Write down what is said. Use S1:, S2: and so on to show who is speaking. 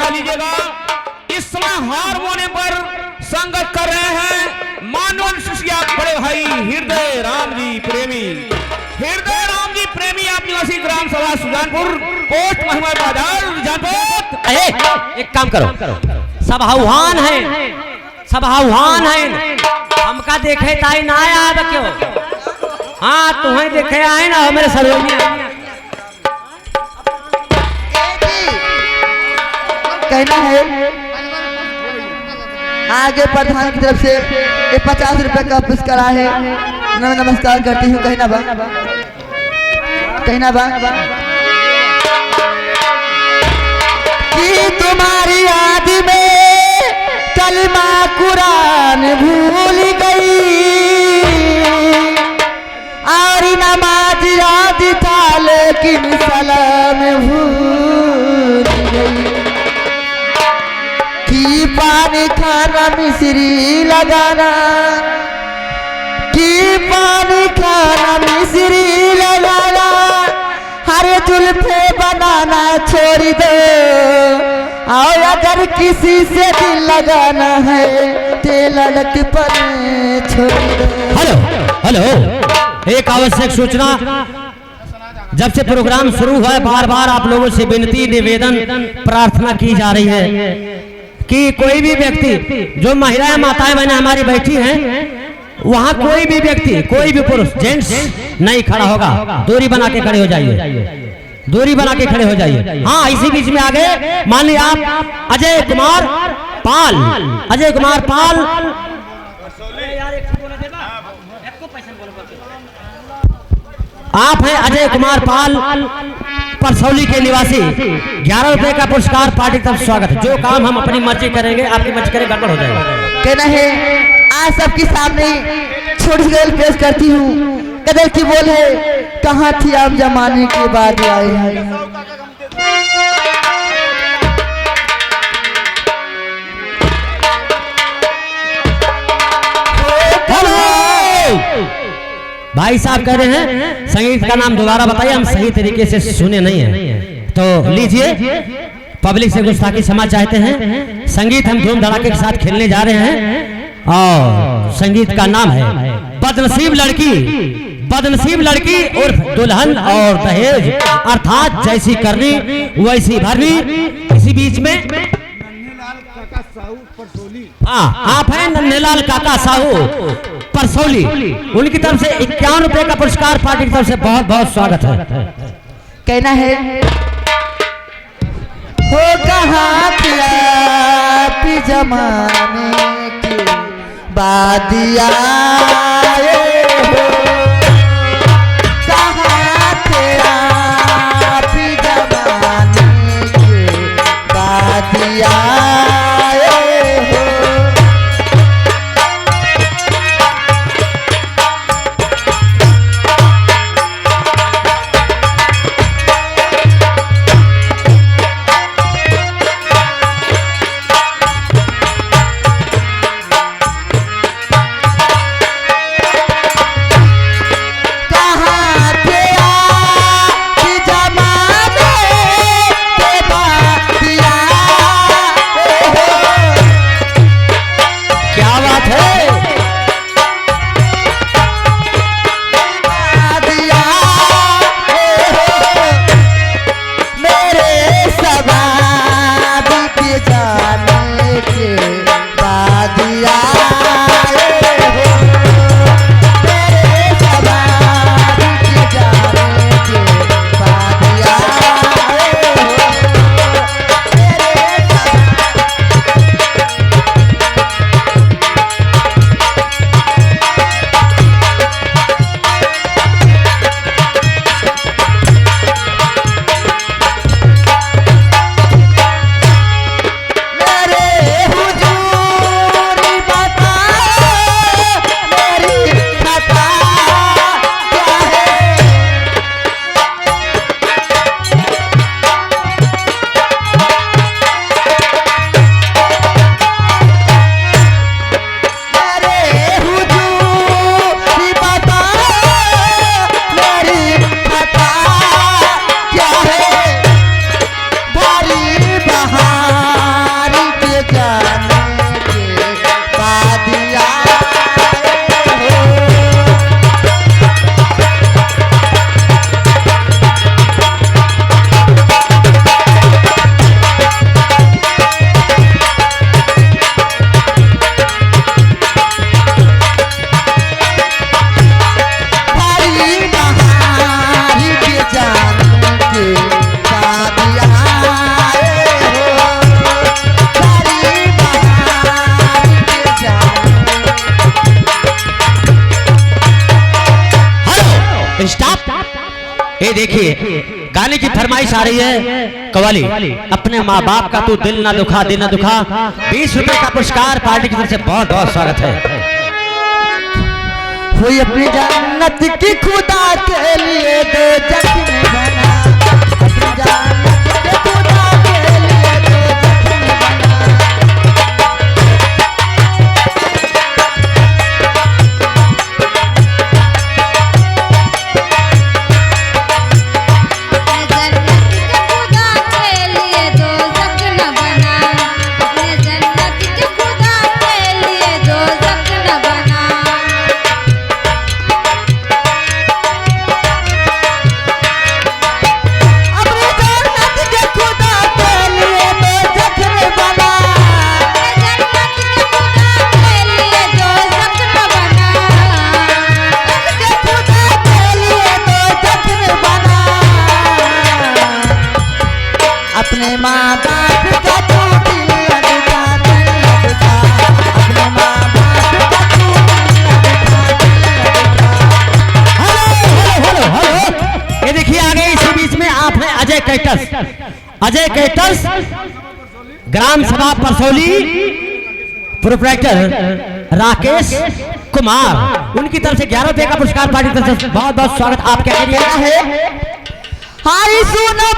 S1: उठा लीजिएगा। इस समय हारमोनियम पर संगत कर रहे हैं मानव शिष्या बड़े भाई हृदय राम जी प्रेमी। हृदय राम जी प्रेमी आप निवासी ग्राम सभा सुजानपुर पोस्ट महिमा बाजार जानपुर।
S2: एक काम करो, सब आह्वान है, सब आह्वान है। हमका देखे ताई ना आया क्यों? हाँ तुम्हें देखे आए ना मेरे सरोनिया।
S3: कहना है आगे प्रधान की तरफ से 50 रुपए का पुरस्कार है। नमस्कार करती हूँ। कहना बा कि तुम्हारी याद में कलमा कुरान भूल गई और नमाज याद था लेकिन सलाम भूल गई। कि पानी खाना मिश्री लगाना, कि पानी खाना मिश्री लगाना, हरे जुल्फे बनाना छोड़ दो और अगर किसी से दिल लगाना है तेल लटपन छोड़ दो।
S2: हेलो, एक आवश्यक सूचना। जब से प्रोग्राम शुरू हुआ है बार बार आप लोगों से विनती निवेदन प्रार्थना की जा रही है कि कोई भी व्यक्ति, जो महिलाएं माताएं बहनें हमारी बैठी हैं, वहां कोई भी व्यक्ति, कोई भी पुरुष जेंट्स नहीं खड़ा होगा। दूरी बना के खड़े हो जाइए, दूरी बना के खड़े हो जाइए। हाँ इसी बीच में आगे मान लीजिए आप अजय कुमार पाल, अजय कुमार पाल आप हैं अजय कुमार पाल परसौली के निवासी। 11 रुपए का पुरस्कार पार्टी की तरफ स्वागत है। जो काम हम अपनी मर्जी करेंगे आपकी मर्जी करें गड़बड़ हो जाएगा।
S3: कहना है आज सबके सामने छोटी गल पेश करती हूँ। कदर की बोल है कहाँ थी आप जमाने के बाद आए हैं।
S2: भाई साहब कह रहे हैं संगीत का नाम दोबारा बताइए, हम सही तरीके से सुने नहीं है। तो लीजिए, पब्लिक से गुस्ताखी क्षमा चाहते हैं। संगीत हम धूम धड़ाके के साथ खेलने जा रहे हैं और संगीत का नाम है बदनसीब लड़की। बदनसीब लड़की और दुल्हन और दहेज अर्थात जैसी करनी वैसी भरनी। इसी बीच में हाँ आप हैं नन्हेलाल काका साहू परसौली, उनकी तरफ से 51 रुपए का पुरस्कार पार्टी की तरफ से बहुत बहुत स्वागत है।
S3: कहना है हो कहाँ थी आप जमाने के बाद आए हो, कहाँ थे आप जमाने के बाद आए हो।
S2: ये देखिए गाने की फरमाइश आ रही है कवाली। अपने माँ बाप का तू दिल ना दुखा, दिल ना दुखा। 20 रुपए का पुरस्कार पार्टी की तरफ से बहुत बहुत स्वागत है।
S3: कोई अपनी जन्नत की खुदा के लिए दो जख्म बना, अपनी जन्नत की खुदा के लिए दो जख्म बना। अपने माँ बाप का तू दिल न दुखा, दिल न दुखा। अपने माँ बाप का तू दिल न दुखा, दिल न दुखा।
S2: ये देखिए आगे इसी बीच में आपने अजय कैटर्स ग्राम सभा परसौली प्रोप्राइटर राकेश कुमार, उनकी तरफ से 11 रुपए का पुरस्कार पार्टी की तरफ से बहुत बहुत स्वागत। आपके एरिया है
S3: हाय सुनो